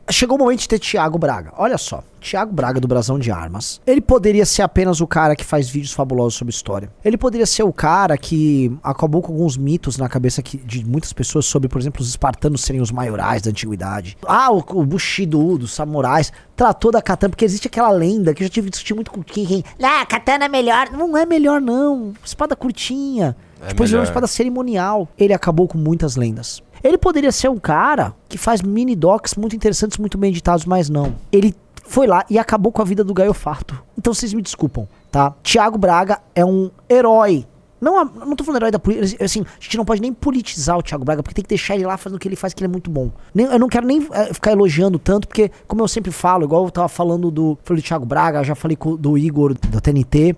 Chegou o momento de ter Thiago Braga. Olha só, Thiago Braga do Brasão de Armas. Ele poderia ser apenas o cara que faz vídeos fabulosos sobre história. Ele poderia ser o cara que acabou com alguns mitos na cabeça de muitas pessoas sobre, por exemplo, os espartanos serem os maiorais da antiguidade. O Bushido, dos samurais. Tratou da katana, porque existe aquela lenda que eu já tive discutido muito com quem. Ah, katana é melhor. Não é melhor, não. Espada curtinha. Depois virou uma espada cerimonial. Ele acabou com muitas lendas. Ele poderia ser um cara que faz mini docs muito interessantes, muito bem editados, mas não. Ele foi lá e acabou com a vida do Gaio Fato. Então vocês me desculpam, tá? Thiago Braga é um herói. Não tô falando herói da política, assim, a gente não pode nem politizar o Thiago Braga, porque tem que deixar ele lá fazendo o que ele faz, que ele é muito bom. Eu não quero nem ficar elogiando tanto, porque, como eu sempre falo, igual eu tava falando do Thiago Braga, já falei do Igor do TNT,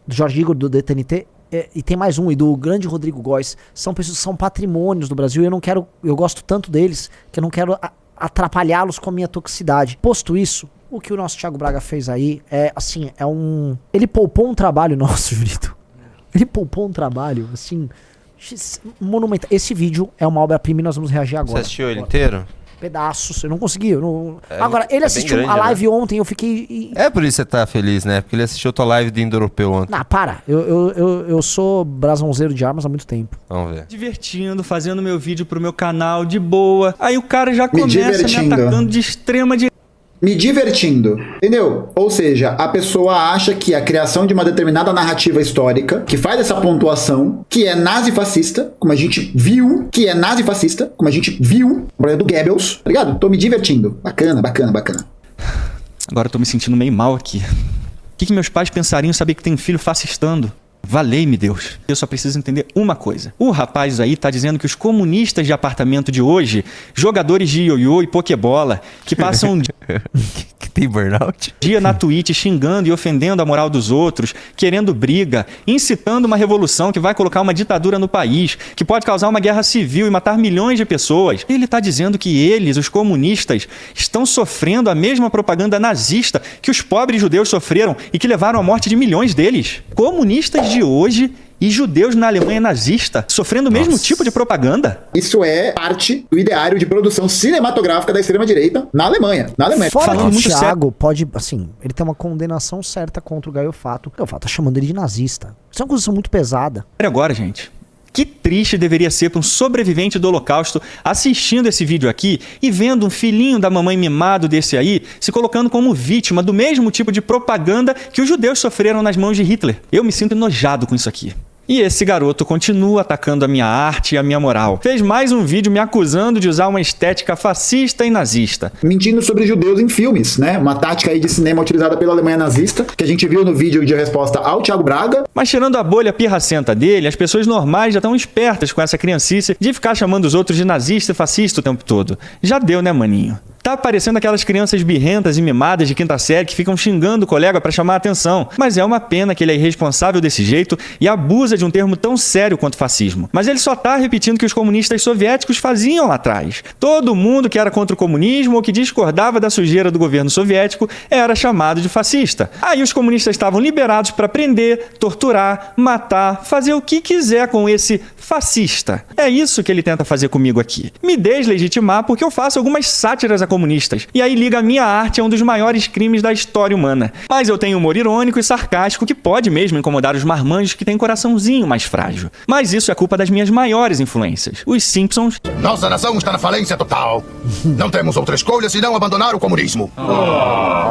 do Jorge Igor do TNT, e tem mais um, e do grande Rodrigo Góes. São pessoas que são patrimônios do Brasil, e eu gosto tanto deles, que eu não quero atrapalhá-los com a minha toxicidade. Posto isso, o que o nosso Thiago Braga fez aí ele poupou um trabalho nosso, Julito. Ele poupou um trabalho, assim, monumental. Esse vídeo é uma obra-prima e nós vamos reagir agora. Você assistiu ele inteiro? Pedaços, eu não consegui. Agora, ele assistiu a live ontem, eu fiquei... É por isso que você tá feliz, né? Porque ele assistiu a tua live do Indo-Europeu ontem. Não, para. Eu sou brasãozeiro de armas há muito tempo. Vamos ver. Divertindo, fazendo meu vídeo pro meu canal de boa. Aí o cara já começa me atacando de extrema direita. Me divertindo, entendeu? Ou seja, a pessoa acha que a criação de uma determinada narrativa histórica, que faz essa pontuação, que é nazi-fascista, como a gente viu, do Goebbels, tá ligado? Tô me divertindo. Bacana. Agora eu tô me sentindo meio mal aqui. O que meus pais pensariam saber que tem um filho fascistando? Valei-me Deus. Eu só preciso entender uma coisa. O rapaz aí tá dizendo que os comunistas de apartamento de hoje, jogadores de ioiô e pokebola, que passam que tem burnout? dia na Twitch xingando e ofendendo a moral dos outros, querendo briga, incitando uma revolução que vai colocar uma ditadura no país, que pode causar uma guerra civil e matar milhões de pessoas. Ele tá dizendo que eles, os comunistas, estão sofrendo a mesma propaganda nazista que os pobres judeus sofreram e que levaram à morte de milhões deles. Comunistas de hoje e judeus na Alemanha nazista sofrendo o mesmo tipo de propaganda? Isso é parte do ideário de produção cinematográfica da extrema-direita na Alemanha. Fora que o Thiago pode, assim, ele tem uma condenação certa contra o Gaio Fato. O Gaio Fato tá chamando ele de nazista. Isso é uma acusação muito pesada. Agora, gente, que triste deveria ser para um sobrevivente do Holocausto assistindo esse vídeo aqui e vendo um filhinho da mamãe mimado desse aí se colocando como vítima do mesmo tipo de propaganda que os judeus sofreram nas mãos de Hitler. Eu me sinto enojado com isso aqui. E esse garoto continua atacando a minha arte e a minha moral. Fez mais um vídeo me acusando de usar uma estética fascista e nazista. Mentindo sobre judeus em filmes, né? Uma tática aí de cinema utilizada pela Alemanha nazista, que a gente viu no vídeo de resposta ao Thiago Braga. Mas tirando a bolha pirracenta dele, as pessoas normais já estão espertas com essa criancice de ficar chamando os outros de nazista e fascista o tempo todo. Já deu, né, maninho? Tá parecendo aquelas crianças birrentas e mimadas de quinta série que ficam xingando o colega pra chamar a atenção. Mas é uma pena que ele é irresponsável desse jeito e abusa de um termo tão sério quanto fascismo. Mas ele só tá repetindo o que os comunistas soviéticos faziam lá atrás. Todo mundo que era contra o comunismo ou que discordava da sujeira do governo soviético era chamado de fascista. Aí os comunistas estavam liberados pra prender, torturar, matar, fazer o que quiser com esse fascista. É isso que ele tenta fazer comigo aqui. Me deslegitimar porque eu faço algumas sátiras a comunistas. E aí liga a minha arte a um dos maiores crimes da história humana. Mas eu tenho humor irônico e sarcástico que pode mesmo incomodar os marmanjos que têm coraçãozinho mais frágil. Mas isso é culpa das minhas maiores influências. Os Simpsons... Nossa nação está na falência total. Não temos outra escolha senão abandonar o comunismo.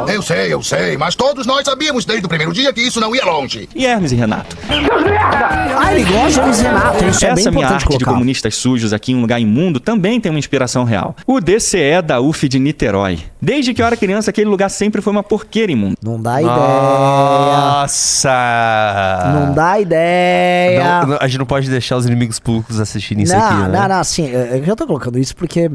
Eu sei, mas todos nós sabíamos desde o primeiro dia que isso não ia longe. E Hermes e Renato. Ele gosta de Hermes e Renato. Isso Essa é bem minha arte colocar. de comunistas sujos aqui em um lugar imundo também tem uma inspiração real. O DCE da UF de Niterói. Desde que eu era criança, aquele lugar sempre foi uma porqueira imunda. Não dá ideia. Nossa! Não dá ideia. A gente não pode deixar os inimigos públicos assistirem isso aqui, né? Não, assim, eu já tô colocando isso porque,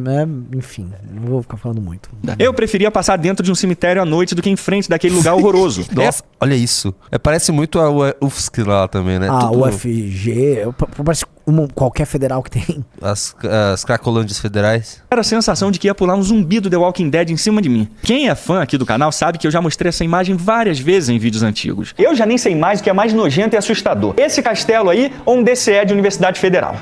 enfim, não vou ficar falando muito. Eu preferia passar dentro de um cemitério à noite do que em frente daquele lugar horroroso. Nossa, olha isso. Parece muito a UFSC lá também, né? O UFG, parece qualquer federal que tem. As Cracolândias federais. Era a sensação de que ia pular um zumbi do The Walking Dead em cima de mim. Quem é fã aqui do canal sabe que eu já mostrei essa imagem várias vezes em vídeos antigos. Eu já nem sei mais o que é mais nojento e assustador. Esse castelo aí ou um DCE de Universidade Federal?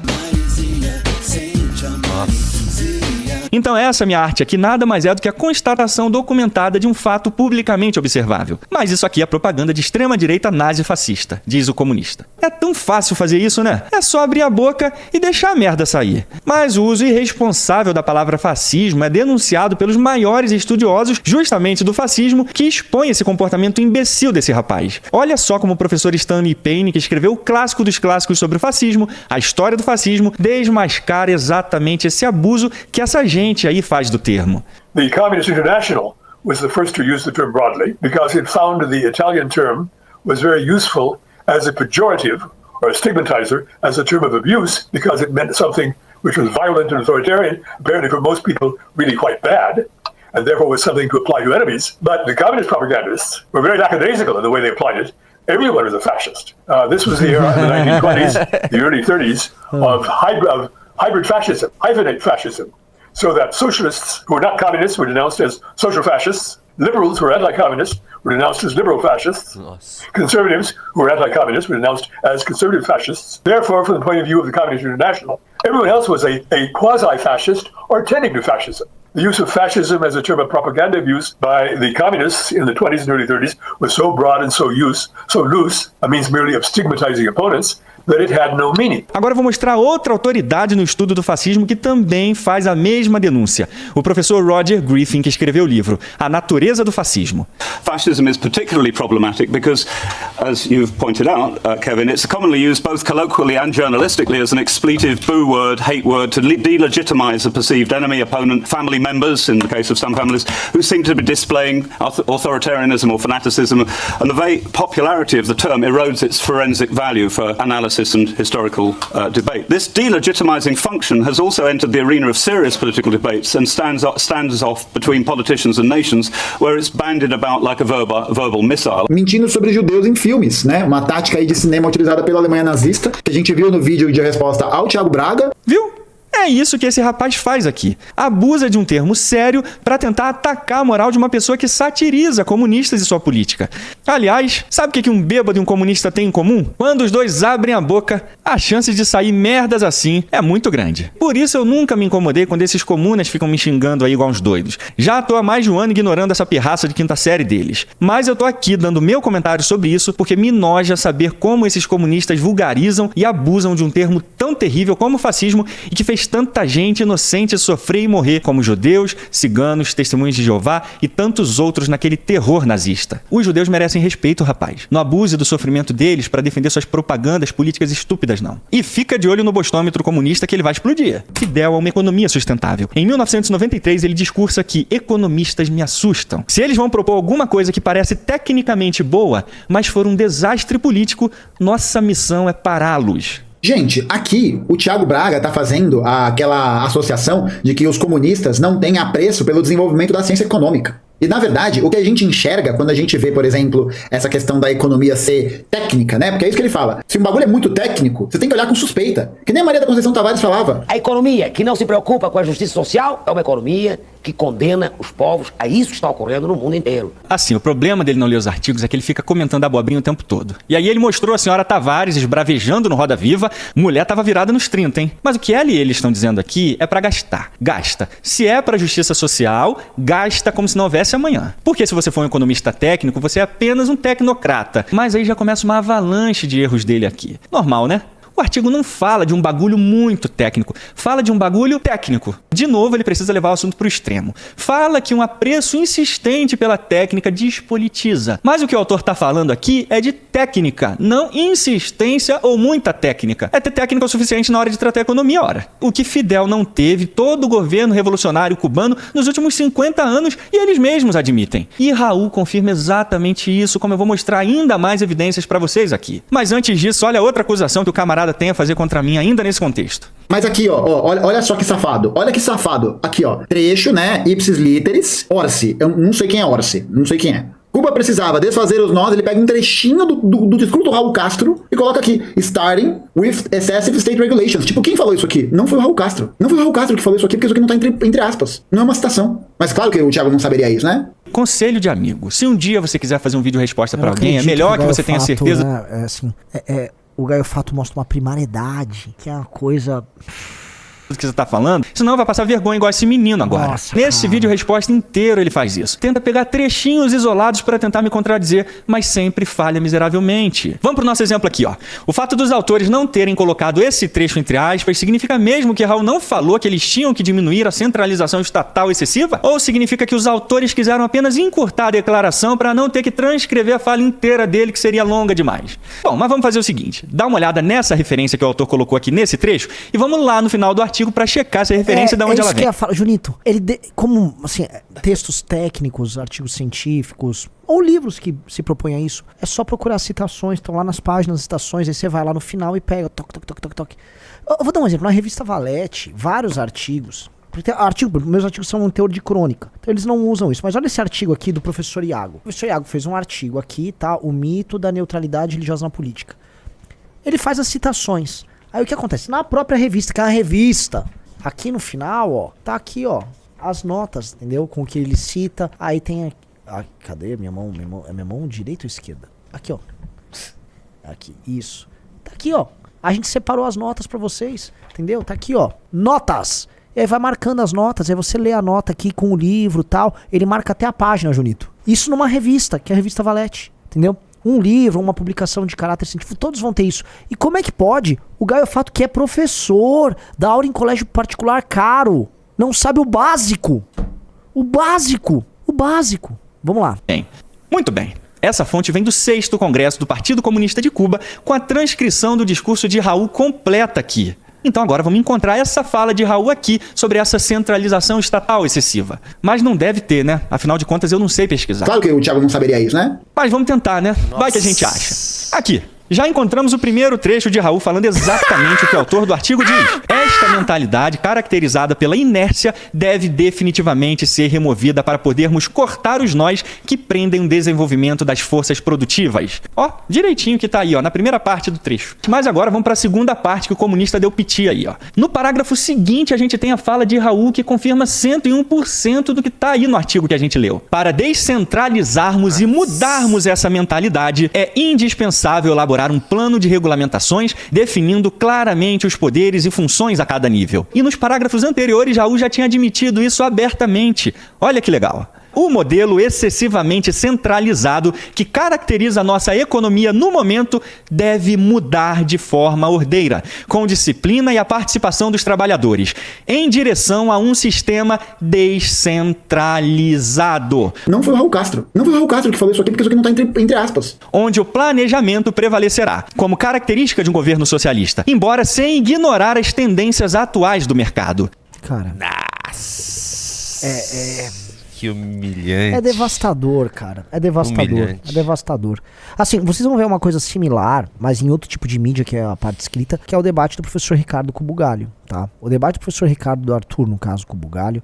Nossa. Então essa minha arte aqui nada mais é do que a constatação documentada de um fato publicamente observável. Mas isso aqui é propaganda de extrema-direita nazi-fascista, diz o comunista. É tão fácil fazer isso, né? É só abrir a boca e deixar a merda sair. Mas o uso irresponsável da palavra fascismo é denunciado pelos maiores estudiosos justamente do fascismo que expõem esse comportamento imbecil desse rapaz. Olha só como o professor Stanley Payne, que escreveu o clássico dos clássicos sobre o fascismo, a história do fascismo, desmascara exatamente esse abuso que essa gente aí faz do termo. The Communist International was the first to use the term broadly because it found the Italian term was very useful as a pejorative or a stigmatizer, as a term of abuse, because it meant something which was violent and authoritarian, apparently for most people really quite bad, and therefore was something to apply to enemies. But the communist propagandists were very lackadaisical in the way they applied it. Everyone was a fascist. This was the era in the 1920s, the early 30s, of hybrid fascism, hyphenate fascism. So that socialists who were not communists were denounced as social fascists, liberals who were anti-communist were denounced as liberal fascists, conservatives who were anti-communist were denounced as conservative fascists. Therefore, from the point of view of the Communist International, everyone else was a quasi-fascist or tending to fascism. The use of fascism as a term of propaganda use by the communists in the 20s and early 30s was so broad and so loose, a means merely of stigmatizing opponents, that it had no meaning. Agora eu vou mostrar outra autoridade no estudo do fascismo que também faz a mesma denúncia. O professor Roger Griffin, que escreveu o livro A Natureza do Fascismo. Fascism is particularly problematic because, as you've pointed out, Kevin, it's commonly used both colloquially and journalistically as an expletive boo word, hate word, to delegitimize a perceived enemy, opponent, family members, in the case of some families, who seem to be displaying authoritarianism or fanaticism, and the very popularity of the term erodes its forensic value for analysis and historical debate. This delegitimizing function has also entered the arena of serious political debates and stands off between politicians and nations, where it's bandied about like a verbal missile. Mentindo sobre judeus em filmes, né? Uma tática aí de cinema utilizada pela Alemanha nazista, que a gente viu no vídeo de resposta ao Thiago Braga. Viu? É isso que esse rapaz faz aqui. Abusa de um termo sério para tentar atacar a moral de uma pessoa que satiriza comunistas e sua política. Aliás, sabe o que um bêbado e um comunista têm em comum? Quando os dois abrem a boca, a chance de sair merdas assim é muito grande. Por isso eu nunca me incomodei quando esses comunas ficam me xingando aí igual uns doidos. Já tô há mais de um ano ignorando essa pirraça de quinta série deles. Mas eu tô aqui dando meu comentário sobre isso porque me noja saber como esses comunistas vulgarizam e abusam de um termo tão terrível como o fascismo e que fez tanta gente inocente sofrer e morrer, como judeus, ciganos, testemunhas de Jeová e tantos outros naquele terror nazista. Os judeus merecem respeito, rapaz. Não abuse do sofrimento deles para defender suas propagandas políticas estúpidas, não. E fica de olho no bostômetro comunista que ele vai explodir. Fidel é uma economia sustentável. Em 1993, ele discursa que economistas me assustam. Se eles vão propor alguma coisa que parece tecnicamente boa, mas for um desastre político, nossa missão é pará-los. Gente, aqui o Thiago Braga tá fazendo aquela associação de que os comunistas não têm apreço pelo desenvolvimento da ciência econômica. E, na verdade, o que a gente enxerga quando a gente vê, por exemplo, essa questão da economia ser técnica, né? Porque é isso que ele fala. Se um bagulho é muito técnico, você tem que olhar com suspeita. Que nem a Maria da Conceição Tavares falava. A economia que não se preocupa com a justiça social é uma economia que condena os povos a isso que está ocorrendo no mundo inteiro. Assim, o problema dele não ler os artigos é que ele fica comentando abobrinha o tempo todo. E aí ele mostrou a senhora Tavares esbravejando no Roda Viva, mulher tava virada nos 30, hein? Mas o que ela e ele estão dizendo aqui é pra gastar. Gasta. Se é pra justiça social, gasta como se não houvesse amanhã. Porque se você for um economista técnico, você é apenas um tecnocrata. Mas aí já começa uma avalanche de erros dele aqui. Normal, né? O artigo não fala de um bagulho muito técnico, fala de um bagulho técnico. De novo, ele precisa levar o assunto pro extremo. Fala que um apreço insistente pela técnica despolitiza. Mas o que o autor tá falando aqui é de técnica, não insistência ou muita técnica. É ter técnica o suficiente na hora de tratar a economia, ora. O que Fidel não teve, todo o governo revolucionário cubano nos últimos 50 anos, e eles mesmos admitem. E Raul confirma exatamente isso, como eu vou mostrar ainda mais evidências pra vocês aqui. Mas antes disso, olha outra acusação que o camarada tem a fazer contra mim ainda nesse contexto. Mas aqui, ó, olha só que safado. Olha que safado. Aqui, ó. Trecho, né? Ipsis literis. Orsi. Eu não sei quem é Orsi. Não sei quem é. Cuba precisava desfazer os nós. Ele pega um trechinho do discurso do Raul Castro e coloca aqui. Starting with excessive state regulations. Tipo, quem falou isso aqui? Não foi o Raul Castro. Não foi o Raul Castro que falou isso aqui, porque isso aqui não tá entre aspas. Não é uma citação. Mas claro que o Thiago não saberia isso, né? Conselho de amigo. Se um dia você quiser fazer um vídeo resposta pra alguém, é melhor que você tenha certeza... Né? O Gaio Fato mostra uma primariedade, que é uma coisa... do que você tá falando, senão vai passar vergonha igual esse menino agora. Nossa, Nesse cara. vídeo resposta inteiro ele faz isso. Tenta pegar trechinhos isolados para tentar me contradizer, mas sempre falha miseravelmente. Vamos pro nosso exemplo aqui, ó. O fato dos autores não terem colocado esse trecho entre aspas significa mesmo que Raul não falou que eles tinham que diminuir a centralização estatal excessiva? Ou significa que os autores quiseram apenas encurtar a declaração para não ter que transcrever a fala inteira dele, que seria longa demais? Bom, mas vamos fazer o seguinte, dá uma olhada nessa referência que o autor colocou aqui nesse trecho e vamos lá no final do artigo para checar essa referência de onde ela vem. Junito, como, assim, textos técnicos, artigos científicos, ou livros que se propõem a isso, é só procurar citações, estão lá nas páginas, citações, aí você vai lá no final e pega, toque. Eu vou dar um exemplo, na revista Valete, vários artigos, meus artigos são um teor de crônica, então eles não usam isso, mas olha esse artigo aqui do professor Iago. O professor Iago fez um artigo aqui, tá, o mito da neutralidade religiosa na política. Ele faz as citações. Aí o que acontece? Na própria revista, que é a revista, aqui no final, ó, tá aqui, ó, as notas, entendeu? Com o que ele cita. Aí tem cadê minha mão? É minha mão direita ou esquerda? Aqui, ó. Aqui, isso. Tá aqui, ó. A gente separou as notas pra vocês, entendeu? Tá aqui, ó. Notas! E aí vai marcando as notas, aí você lê a nota aqui com o livro e tal. Ele marca até a página, Junito. Isso numa revista, que é a revista Valete, entendeu? Um livro, uma publicação de caráter científico, todos vão ter isso. E como é que pode? O Gaio Fato, que é professor, dá aula em colégio particular caro, não sabe o básico. O básico. Vamos lá. Bem, muito bem. Essa fonte vem do 6º Congresso do Partido Comunista de Cuba, com a transcrição do discurso de Raul completa aqui. Então agora vamos encontrar essa fala de Raul aqui sobre essa centralização estatal excessiva. Mas não deve ter, né? Afinal de contas eu não sei pesquisar. Claro que o Thiago não saberia isso, né? Mas vamos tentar, né? Vai que a gente acha. Aqui. Já encontramos o primeiro trecho de Raul falando exatamente o que o autor do artigo diz. Esta mentalidade, caracterizada pela inércia, deve definitivamente ser removida para podermos cortar os nós que prendem o desenvolvimento das forças produtivas. Ó, direitinho que tá aí, ó, na primeira parte do trecho. Mas agora vamos para a segunda parte que o comunista deu piti aí, ó. No parágrafo seguinte, a gente tem a fala de Raul que confirma 101% do que tá aí no artigo que a gente leu. Para descentralizarmos e mudarmos essa mentalidade, é indispensável elaborar um plano de regulamentações definindo claramente os poderes e funções a cada nível. E nos parágrafos anteriores, Raul já tinha admitido isso abertamente. Olha que legal. O modelo excessivamente centralizado que caracteriza a nossa economia no momento deve mudar de forma ordeira, com disciplina e a participação dos trabalhadores, em direção a um sistema descentralizado. Não foi o Raul Castro. Não foi o Raul Castro que falou isso aqui, porque isso aqui não tá entre aspas. Onde o planejamento prevalecerá, como característica de um governo socialista, embora sem ignorar as tendências atuais do mercado. Cara, Que humilhante. é devastador, cara. É devastador. Humilhante. É devastador. Assim, vocês vão ver uma coisa similar, mas em outro tipo de mídia, que é a parte escrita, que é o debate do professor Ricardo Cubugalho, tá? O debate do professor Ricardo do Arthur, no caso, Cubugalho,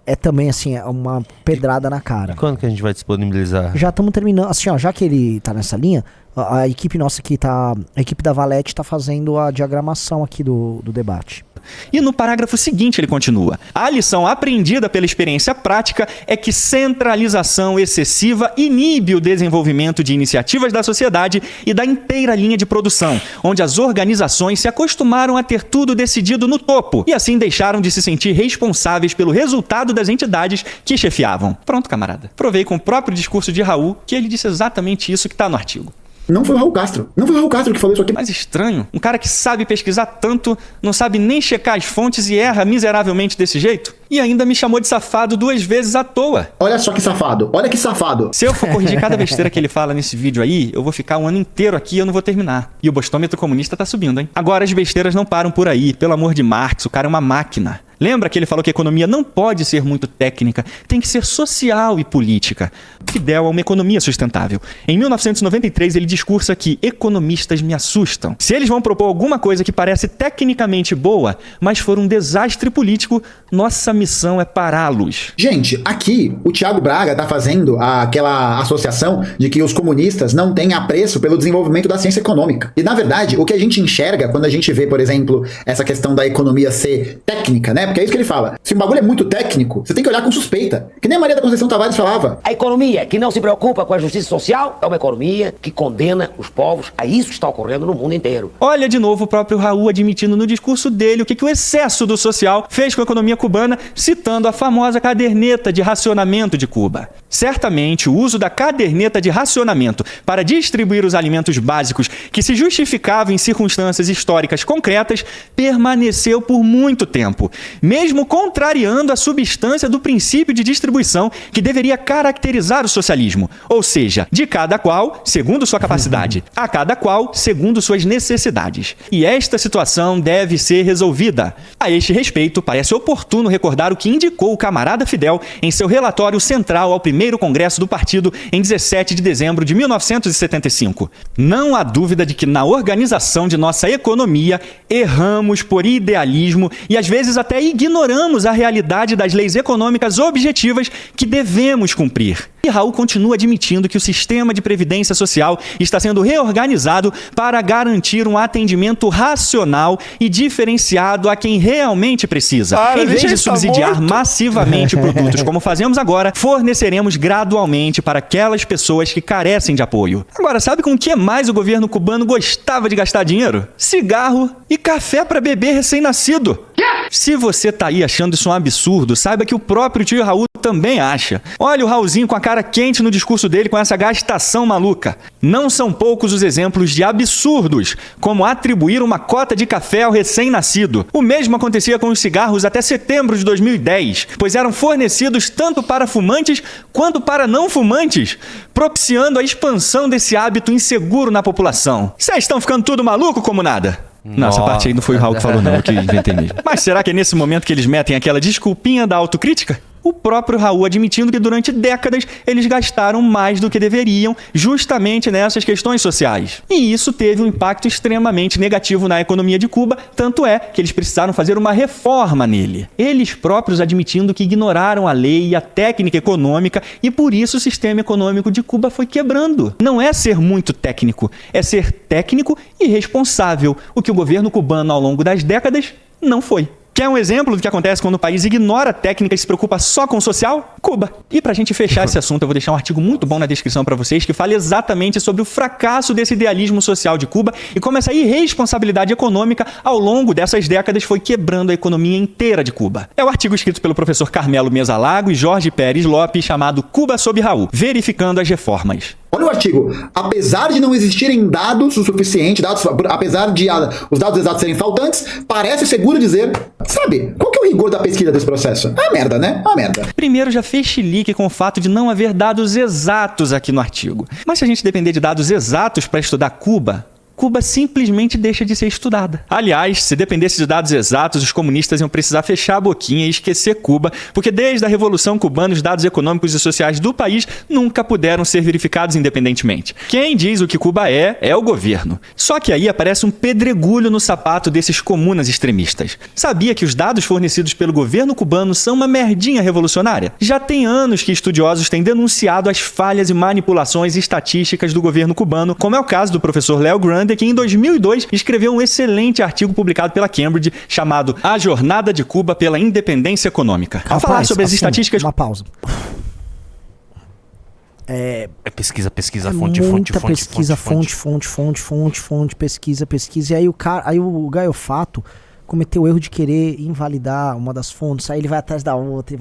é também, assim, é uma pedrada na cara. E quando que a gente vai disponibilizar? Já estamos terminando, assim, ó, já que ele tá nessa linha, a equipe nossa aqui tá, a equipe da Valete tá fazendo a diagramação aqui do debate. E no parágrafo seguinte ele continua: a lição aprendida pela experiência prática é que centralização excessiva inibe o desenvolvimento de iniciativas da sociedade e da inteira linha de produção, onde as organizações se acostumaram a ter tudo decidido no topo e assim deixaram de se sentir responsáveis pelo resultado das entidades que chefiavam. Pronto, camarada. Provei com o próprio discurso de Raul que ele disse exatamente isso que está no artigo. Não foi o Raul Castro. Não foi o Raul Castro que falou isso aqui. Mas estranho, um cara que sabe pesquisar tanto, não sabe nem checar as fontes e erra miseravelmente desse jeito? E ainda me chamou de safado 2 vezes à toa. Olha só que safado. Olha que safado. Se eu for corrigir cada besteira que ele fala nesse vídeo aí, eu vou ficar um ano inteiro aqui e eu não vou terminar. E o bostômetro comunista tá subindo, hein? Agora as besteiras não param por aí. Pelo amor de Marx, o cara é uma máquina. Lembra que ele falou que a economia não pode ser muito técnica, tem que ser social e política. Fidel a uma economia sustentável. Em 1993, ele discursa que economistas me assustam. Se eles vão propor alguma coisa que parece tecnicamente boa, mas for um desastre político, nossa missão é pará-los. Gente, aqui o Thiago Braga tá fazendo aquela associação de que os comunistas não têm apreço pelo desenvolvimento da ciência econômica. E na verdade, o que a gente enxerga quando a gente vê, por exemplo, essa questão da economia ser técnica, né? Porque é isso que ele fala. Se um bagulho é muito técnico, você tem que olhar com suspeita. Que nem a Maria da Conceição Tavares falava. A economia que não se preocupa com a justiça social é uma economia que condena os povos a isso que está ocorrendo no mundo inteiro. Olha de novo o próprio Raul admitindo no discurso dele o que o excesso do social fez com a economia cubana, citando a famosa caderneta de racionamento de Cuba. Certamente, o uso da caderneta de racionamento para distribuir os alimentos básicos que se justificavam em circunstâncias históricas concretas permaneceu por muito tempo, mesmo contrariando a substância do princípio de distribuição que deveria caracterizar o socialismo, ou seja, de cada qual segundo sua capacidade, a cada qual segundo suas necessidades. E esta situação deve ser resolvida. A este respeito, parece oportuno recordar o que indicou o camarada Fidel em seu relatório central ao primeiro Congresso do Partido em 17 de dezembro de 1975. Não há dúvida de que na organização de nossa economia erramos por idealismo e às vezes até ignoramos a realidade das leis econômicas objetivas que devemos cumprir. E Raul continua admitindo que o sistema de previdência social está sendo reorganizado para garantir um atendimento racional e diferenciado a quem realmente precisa. Em vez de subsidiar massivamente produtos como fazemos agora, forneceremos gradualmente para aquelas pessoas que carecem de apoio. Agora, sabe com o que mais o governo cubano gostava de gastar dinheiro? Cigarro e café para bebê recém-nascido. Se você tá aí achando isso um absurdo, saiba que o próprio tio Raul também acha. Olha o Raulzinho com a cara quente no discurso dele com essa gastação maluca. Não são poucos os exemplos de absurdos, como atribuir uma cota de café ao recém-nascido. O mesmo acontecia com os cigarros até setembro de 2010, pois eram fornecidos tanto para fumantes quanto para não fumantes, propiciando a expansão desse hábito inseguro na população. Vocês estão ficando tudo maluco como nada? Não, essa parte aí não foi o Raul que falou, não, eu que inventei mesmo. Mas será que é nesse momento que eles metem aquela desculpinha da autocrítica? O próprio Raul admitindo que durante décadas eles gastaram mais do que deveriam justamente nessas questões sociais. E isso teve um impacto extremamente negativo na economia de Cuba, tanto é que eles precisaram fazer uma reforma nele. Eles próprios admitindo que ignoraram a lei e a técnica econômica e por isso o sistema econômico de Cuba foi quebrando. Não é ser muito técnico, é ser técnico e responsável, o que o governo cubano ao longo das décadas não foi. Quer um exemplo do que acontece quando o país ignora a técnica e se preocupa só com o social? Cuba. E pra gente fechar esse assunto, eu vou deixar um artigo muito bom na descrição pra vocês que fala exatamente sobre o fracasso desse idealismo social de Cuba e como essa irresponsabilidade econômica ao longo dessas décadas foi quebrando a economia inteira de Cuba. É o artigo escrito pelo professor Carmelo Mesalago e Jorge Pérez Lopes chamado Cuba sob Raul, verificando as reformas. Olha o artigo. Apesar de não existirem dados o suficiente, apesar de os dados exatos serem faltantes, parece seguro dizer... Sabe, qual que é o rigor da pesquisa desse processo? É uma merda, né? É uma merda. Primeiro, já fez chilique com o fato de não haver dados exatos aqui no artigo. Mas se a gente depender de dados exatos para estudar Cuba simplesmente deixa de ser estudada. Aliás, se dependesse de dados exatos, os comunistas iam precisar fechar a boquinha e esquecer Cuba, porque desde a Revolução Cubana, os dados econômicos e sociais do país nunca puderam ser verificados independentemente. Quem diz o que Cuba é o governo. Só que aí aparece um pedregulho no sapato desses comunas extremistas. Sabia que os dados fornecidos pelo governo cubano são uma merdinha revolucionária? Já tem anos que estudiosos têm denunciado as falhas e manipulações estatísticas do governo cubano, como é o caso do professor Léo Grande, que em 2002 escreveu um excelente artigo publicado pela Cambridge chamado A Jornada de Cuba pela Independência Econômica. Ao falar sobre as estatísticas... Uma pausa. É pesquisa, fonte, pesquisa. E aí o Gaiofato cometeu o erro de querer invalidar uma das fontes, aí ele vai atrás da outra,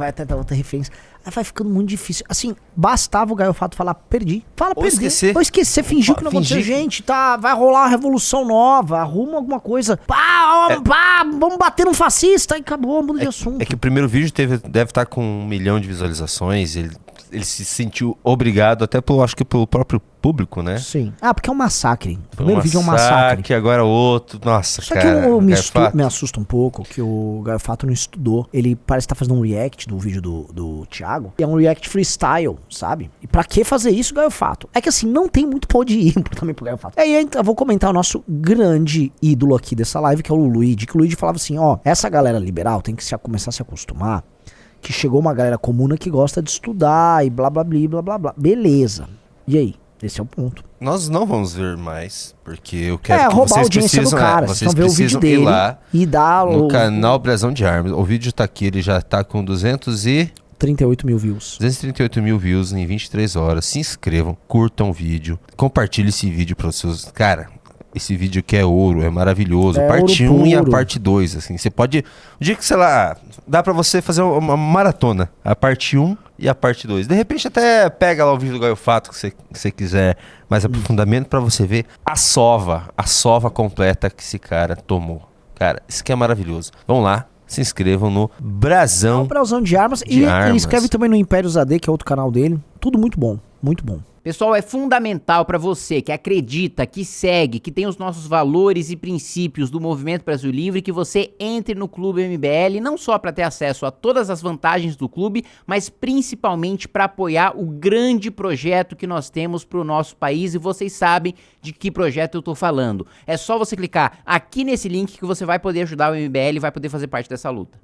referência. Aí vai ficando muito difícil. Assim, bastava o Gaiofato falar, perdi. Esquecer. Ou esquecer, fingiu que não aconteceu. Gente, vai rolar uma revolução nova, arruma alguma coisa. Vamos bater num fascista, aí acabou, muda de assunto. É que o primeiro vídeo deve estar com 1 milhão de visualizações, ele se sentiu obrigado, até acho que pelo próprio público, né? Sim. Porque é um massacre. O primeiro vídeo é um massacre. Que agora outro, nossa, só cara. Só que me assusta um pouco que o Gaiofato não estudou. Ele parece estar fazendo um react do vídeo do Thiago. E é um react freestyle, sabe? E pra que fazer isso, Gaiofato? É que assim, não tem muito pra onde ir também pro Gaiofato. Aí eu vou comentar o nosso grande ídolo aqui dessa live, que é o Luigi. Que o Luigi falava assim, essa galera liberal tem que começar a se acostumar que chegou uma galera comuna que gosta de estudar e blá blá blá blá blá blá. Beleza. E aí? Esse é o ponto. Nós não vamos ver mais, porque eu quero que roubar a vocês audiência do precisam, cara. vocês Vocês vão ver o vídeo precisam dele ir lá e dar no canal Brasão de Armas. O vídeo tá aqui, ele já tá com 38 mil views. 238 mil views em 23 horas. Se inscrevam, curtam o vídeo, compartilhem esse vídeo para os seus... Cara, esse vídeo aqui é ouro, é maravilhoso. É parte ouro 1 e a puro. parte 2, assim. Você pode... O dia que, sei lá, dá pra você fazer uma maratona. A parte 1 e a parte 2. De repente até pega lá o vídeo do Gaio Fato, que você quiser mais aprofundamento, pra você ver a sova completa que esse cara tomou. Cara, isso aqui é maravilhoso. Vamos lá, se inscrevam no Brasão. É o Brasão de Armas. de E Armas. inscreve também no Impérios AD, que é outro canal dele. Tudo muito bom, muito bom. Pessoal, é fundamental para você que acredita, que segue, que tem os nossos valores e princípios do Movimento Brasil Livre, que você entre no Clube MBL, não só para ter acesso a todas as vantagens do clube, mas principalmente para apoiar o grande projeto que nós temos para o nosso país, e vocês sabem de que projeto eu tô falando. É só você clicar aqui nesse link que você vai poder ajudar o MBL e vai poder fazer parte dessa luta.